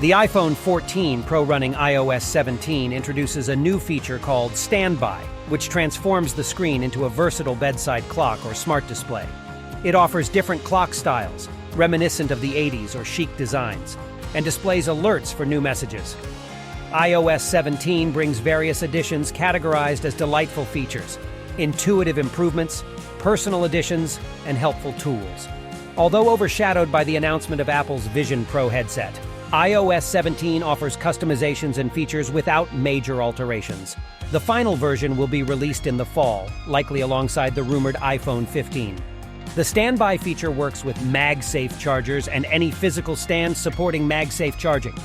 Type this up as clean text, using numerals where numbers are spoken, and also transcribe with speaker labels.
Speaker 1: The iPhone 14 Pro running iOS 17 introduces a new feature called StandBy, which transforms the screen into a versatile bedside clock or smart display. It offers different clock styles, reminiscent of the 80s or chic designs, and displays alerts for new messages. iOS 17 brings various additions categorized as delightful features, intuitive improvements, personal additions, and helpful tools. Although overshadowed by the announcement of Apple's Vision Pro headset, iOS 17 offers customizations and features without major alterations. The final version will be released in the fall, likely alongside the rumored iPhone 15. The standby feature works with MagSafe chargers and any physical stand supporting MagSafe charging.